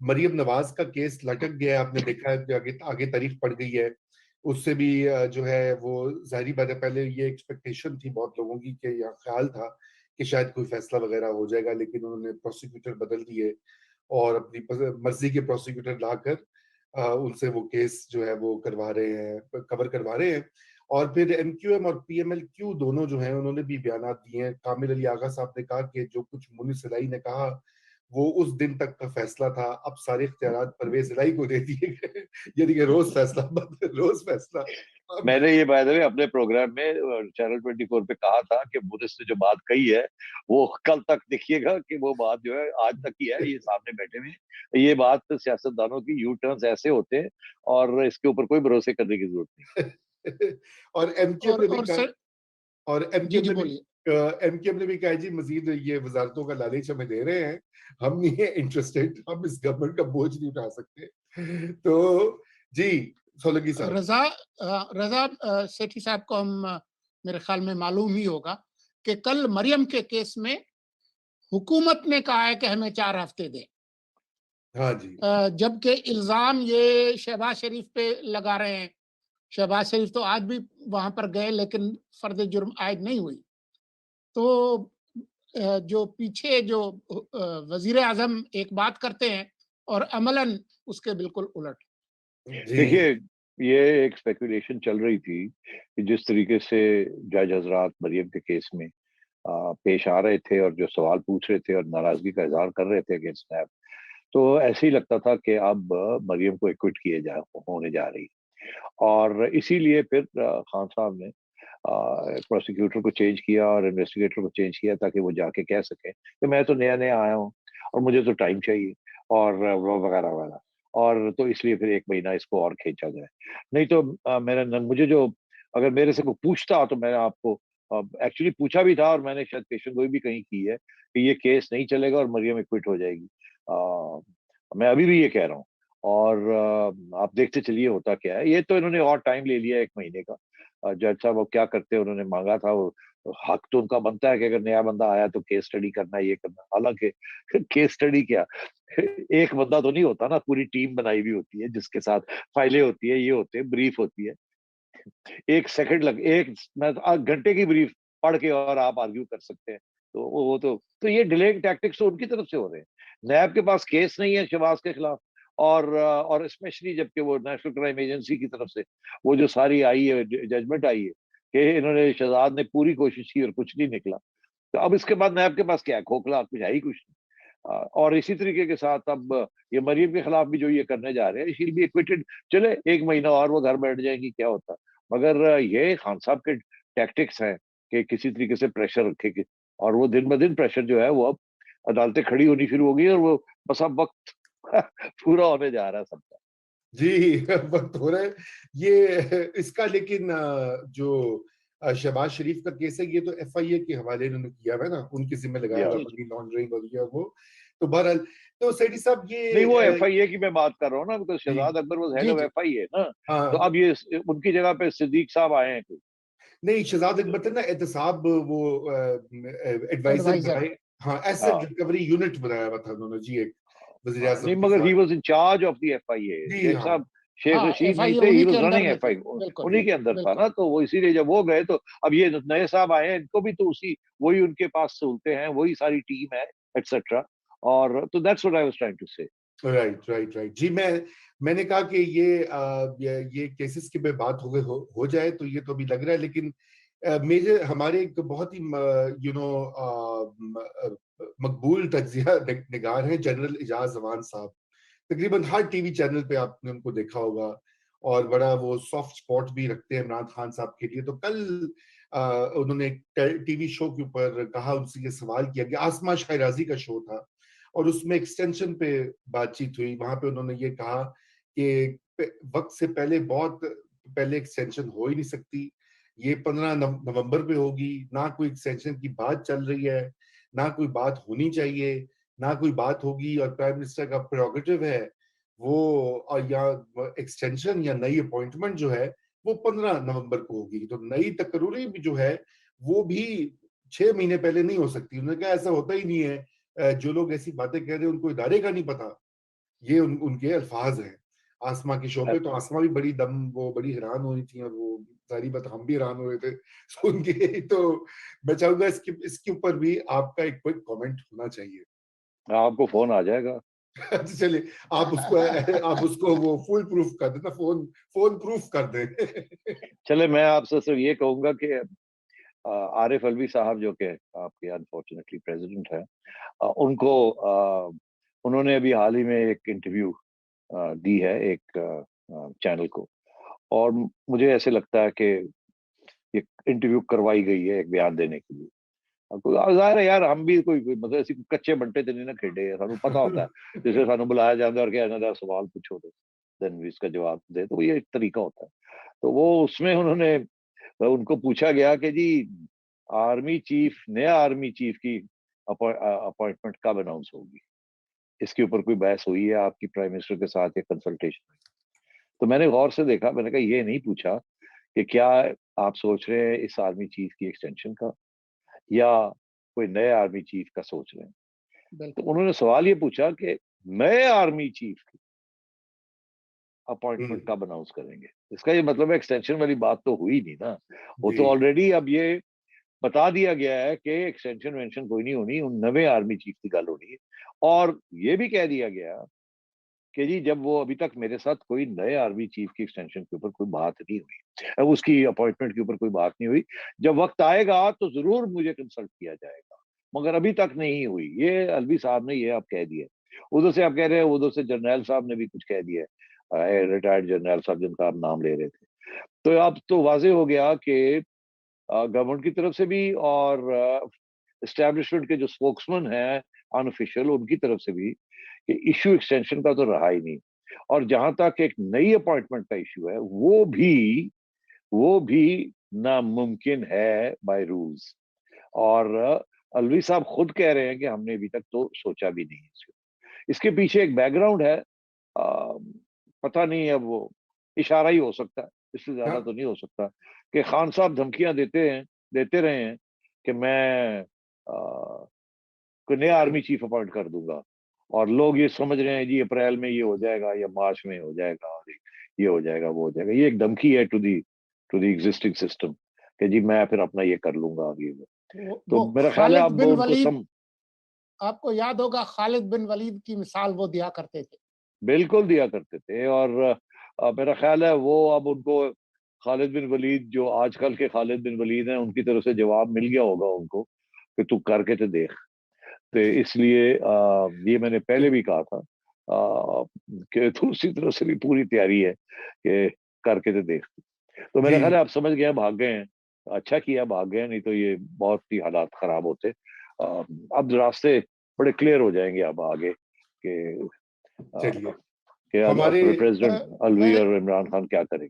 मरियम नवाज का केस लटक गया है, आपने देखा है कि आगे आगे तारीख पड़ गई है। उससे भी जो है वो ज़ाहिर बात है, पहले ये एक्सपेक्टेशन थी बहुत लोगों की कि या ख्याल था कि शायद कोई फैसला वगैरह हो जाएगा, लेकिन उन्होंने प्रोसिक्यूटर बदल दिए और अपनी मर्जी के प्रोसिक्यूटर लाकर उनसे वो केस जो है वो करवा रहे हैं, कवर करवा रहे हैं। और फिर एमक्यूएम और पीएमएलक्यू दोनों जो हैं उन्होंने भी बयानात दिए हैं। कामिल अली आगा साहब ने कहा कि जो कुछ मुनीस इलाही ने कहा वो उस दिन तक का फैसला था, अब सारे इख्तियारात परवेज इलाही को दे दिए गए। यानी कि रोज फैसला रोज फैसला। अब मैंने ये बाय द वे अपने प्रोग्राम में चैनल 24 पे कहा था कि मुनिस ने जो बात कही है वो कल तक देखिएगा कि वो बात जो है आज तक की है, ये सामने बैठे हुए हैं। ये बात सियासतदानों की यू टर्न्स ऐसे होते हैं और इसके ऊपर कोई भरोसे करने की जरूरत नहीं। और एमक्यूएम ने भी और कहा सर, और जी एमक्यूएम जी ने भी बोलिए। एमक्यूएम ने भी कहा जी मजीद ये वजारतों का लालच हमें दे रहे हैं, हम नहीं है इंटरेस्टेड, हम इस गवर्नमेंट का बोझ नहीं उठा सकते। तो जी सोलंकी साहब। रजा रजा सेठी साहब को हम मेरे ख्याल में मालूम ही होगा कि कल मरियम के केस में हुकूमत ने कहा है कि हमें 4 हफ्ते दें, हाँ जी। जबकि इल्जाम ये शहबाज शरीफ पे लगा रहे हैं। शहबाज शरीफ तो आज भी वहां पर गए लेकिन फर्द जुर्म आयद नहीं हुई। तो जो पीछे जो वजीर आजम एक बात करते हैं और अमलन उसके बिल्कुल उलट। जी। देखिए, ये एक स्पेकुलेशन चल रही थी कि जिस तरीके से जज हजरात मरियम के केस में पेश आ रहे थे और जो सवाल पूछ रहे थे और नाराजगी का इजहार कर रहे थे अगेंस्ट नैब, तो ऐसे ही लगता था कि अब मरियम को एक्विट किए जा होने जा रही। और इसीलिए फिर खान साहब ने प्रोसिक्यूटर को चेंज किया और इन्वेस्टिगेटर को चेंज किया ताकि वो जाके कह सके कि मैं तो नया नया आया हूँ और मुझे तो टाइम चाहिए और वो वगैरह वगैरह। और तो इसलिए फिर 1 महीना इसको और खींचा जाए। नहीं तो मुझे जो अगर मेरे से कोई पूछता तो मैंने आपको एक्चुअली पूछा भी था और मैंने शायद पेशेंट गोई भी कहीं की है कि ये केस नहीं चलेगा और मरियम एक्विट हो जाएगी। मैं अभी भी ये कह रहा हूँ। और आप देखते चलिए होता क्या है। ये तो इन्होंने और टाइम ले लिया 1 महीने का। जज साहब अब क्या करते हैं, उन्होंने मांगा था वो हक तो उनका बनता है कि अगर नया बंदा आया तो केस स्टडी करना है, ये करना। हालांकि केस स्टडी क्या, एक बंदा तो नहीं होता ना, पूरी टीम बनाई हुई होती है जिसके साथ फाइलें होती है, ये होते हैं, ब्रीफ होती है। एक सेकंड लग एक मैं घंटे की ब्रीफ पढ़ के और आप आर्ग्यू कर सकते हैं। तो वो तो ये डिलेइंग टैक्टिक्स तो उनकी तरफ से हो रहे हैं। नैब के पास केस नहीं है शहबाज के खिलाफ। और स्पेशली जबकि वो नेशनल क्राइम एजेंसी की तरफ से वो जो सारी आई है जजमेंट आई है कि इन्होंने शहजाद ने पूरी कोशिश की और कुछ नहीं निकला। तो अब इसके बाद नैब के पास क्या है, खोखला, कुछ है ही कुछ नहीं। और इसी तरीके के साथ अब ये मरियम के खिलाफ भी जो ये करने जा रहे हैं, शी बी एक्विटेड। चले 1 महीना और वो घर बैठ जाएंगी, क्या होता है। मगर ये खान साहब के टैक्टिक्स हैं कि किसी तरीके से प्रेशर रखे कि, और वो दिन ब दिन प्रेशर जो है वो अब अदालतें खड़ी होनी शुरू हो गई और वो बस अब वक्त पूरा होने जा रहा है सबका। जी वक्त हो रहा है ये इसका, लेकिन जो शहबाज शरीफ का केस है ये तो एफआईए के हवाले इन्होंने किया हुआ है ना, उनके जिम्मे लगाया या हुआ जी जी मनी लॉन्ड्रिंग और ये वो। तो बहरहाल, तो सेठी साहब नहीं, ये वो एफआईए की मैं बात कर रहा हूँ ना, because the Shahzad Akbar was head the of the FIA ना। तो हाँ। अब ये उनकी जगह पे सिद्दीक साहब आए हैं कोई। नहीं, शहजाद अकबर थे ना एहतसाब, वो एडवाइजर एडवाइजर। बनाए। हाँ, एसेट हाँ रिकवरी यूनिट बनाया हुआ था उन्होंने जी, एक वजीर हाँ, आजम नहीं के मगर ही साथ। Was in charge of the FIA जी शेख हाँ। साहब। शेख हाँ, रशीद नहीं एफआईए थे, ही उन्हीं के वॉज अंडर रनिंग में थी। एफआई, बिल्कुल उन्हीं के अंदर था बिल्कुल। ना। तो वो इसीलिए जब वो गए तो अब ये नए साहब आए हैं, इनको भी तो उसी वही उनके पास सहूलतें हैं, वही सारी टीम है, एक्सेट्रा। और तो that's what I was trying to say. Right right right जी। मैंने कहा कि ये केसेस की में बात हो जाए तो ये तो अभी लग रहा है, लेकिन मेरे हमारे एक बहुत ही यू नो मकबूल तज्जिया निगार हैं जनरल एजाज जमान साहब। तकरीबन हर टीवी चैनल पे आपने उनको देखा होगा और बड़ा वो सॉफ्ट स्पॉट भी रखते हैं इमरान खान साहब के लिए। तो कल उन्होंने एक टीवी शो के ऊपर कहा, उनसे ये सवाल किया कि आसमा शाहराजी का शो था और उसमें एक्सटेंशन पे बातचीत हुई। वहां पे उन्होंने ये कहा कि वक्त से पहले, बहुत पहले एक्सटेंशन हो ही नहीं सकती, ये 15 नवंबर पे होगी, ना कोई एक्सटेंशन की बात चल रही है, ना कोई बात होनी चाहिए, ना कोई बात होगी, और प्राइम मिनिस्टर का प्रोगेटिव है वो, और या एक्सटेंशन या नई अपॉइंटमेंट जो है वो 15 नवंबर को होगी। तो नई तकरीरी भी जो है वो भी 6 महीने पहले नहीं हो सकती। उन्होंने कहा ऐसा होता ही नहीं है, जो लोग ऐसी बातें कह रहे हैं उनको इदारे का नहीं पता। ये उनके अल्फाज हैं। आसमा के शो पे तो आसमा भी वो बड़ी हैरान हो रही थी, और वो सारी बात हम भी हैरान हो रहे थे सुन के। तो मैं चाहूंगा इसके ऊपर भी आपका एक क्विक कमेंट होना चाहिए। आपको फोन आ जाएगा। अच्छा, चलिए, आप उसको वो फुल प्रूफ कर देना, फोन प्रूफ कर दें। चले, मैं आपसे सिर्फ ये कहूंगा कि आरिफ अलवी साहब जो कि आपके अनफॉर्चुनेटली प्रेसिडेंट हैं, उन्होंने अभी हाल ही में एक इंटरव्यू दी है एक चैनल को, और मुझे ऐसे लगता है कि ये इंटरव्यू करवाई गई है एक बयान देने के लिए। अब ज़ाहिर है यार, हम भी कोई मतलब ऐसे कच्चे बंटे तो नहीं ना खेडे, सानू पता होता है जैसे सानू बुलाया जाता है और क्या ना सवाल पूछो तो देन भी इसका जवाब दे, तो ये एक तरीका होता है। तो वो उसमें उनको पूछा गया कि जी नया आर्मी चीफ की अपॉइंटमेंट कब अनाउंस होगी, इसके ऊपर कोई बहस हुई है आपकी प्राइम मिनिस्टर के साथ या कंसल्टेशन हुई? तो मैंने गौर से देखा, मैंने कहा ये नहीं पूछा कि क्या आप सोच रहे हैं इस आर्मी चीफ की एक्सटेंशन का, या कोई नए आर्मी चीफ का सोच रहे हैं। तो उन्होंने सवाल ये पूछा कि नए आर्मी चीफ की अपॉइंटमेंट कब अनाउंस करेंगे। इसका ये मतलब है एक्सटेंशन वाली बात तो हुई नहीं ना, वो तो ऑलरेडी अब ये बता दिया गया है कि एक्सटेंशन वेंशन कोई नहीं होनी, उन नवे आर्मी चीफ की गल होनी है। और ये भी कह दिया गया कि जी जब वो अभी तक मेरे साथ कोई नए आर्मी चीफ की एक्सटेंशन के ऊपर कोई बात नहीं हुई, अब उसकी अपॉइंटमेंट के ऊपर कोई बात नहीं हुई, जब वक्त आएगा तो जरूर मुझे कंसल्ट किया जाएगा, मगर अभी तक नहीं हुई। ये अलवी साहब ने ये आप कह दिया। उधर से आप कह रहे हैं, उधर से जर्नैल साहब ने भी कुछ कह दिया, रिटायर्ड जर्नैल साहब जिनका आप नाम ले रहे थे। तो अब तो वाजे हो गया कि गवर्नमेंट की तरफ से भी और एस्टेब्लिशमेंट के जो स्पोक्समैन हैं अनऑफिशियल, उनकी तरफ से भी, कि इश्यू एक्सटेंशन का तो रहा ही नहीं। और जहां तक एक नई अपॉइंटमेंट का इश्यू है, वो भी नामुमकिन है बाय रूल्स। और अलवी साहब खुद कह रहे हैं कि हमने अभी तक तो सोचा भी नहीं है। इसके पीछे एक बैकग्राउंड है, पता नहीं, अब वो इशारा ही हो सकता है, इससे ज्यादा तो नहीं हो सकता, कि खान साहब धमकियां देते रहे हैं कि मैं कोई नया आर्मी चीफ अपॉइंट कर दूंगा, और लोग ये समझ रहे हैं जी अप्रैल में ये हो जाएगा या मार्च में हो जाएगा, और ये हो जाएगा वो हो जाएगा। ये एक धमकी है टू दी एग्जिस्टिंग सिस्टम कि जी मैं फिर अपना ये कर लूंगा आगे। तो मेरा ख्याल है अब उनको आपको याद होगा खालिद बिन वलीद की मिसाल वो दिया करते थे। बिल्कुल दिया करते थे, और मेरा ख्याल है वो अब उनको खालिद बिन वलीद, जो आजकल के खालिद बिन वलीद हैं, उनकी तरफ से जवाब मिल गया होगा उनको कि तू करके तो देख। तो इसलिए ये मैंने पहले भी कहा था कि दूसरी तरफ से भी पूरी तैयारी है कि करके तो देख। तो मेरा ख्याल है आप समझ गए, भाग गए हैं, अच्छा किया भाग गए, नहीं तो ये बहुत ही हालात खराब होते। अब रास्ते बड़े क्लियर हो जाएंगे अब आगे कि चलिए, प्रेसिडेंट अलवी और इमरान खान क्या करेंगे।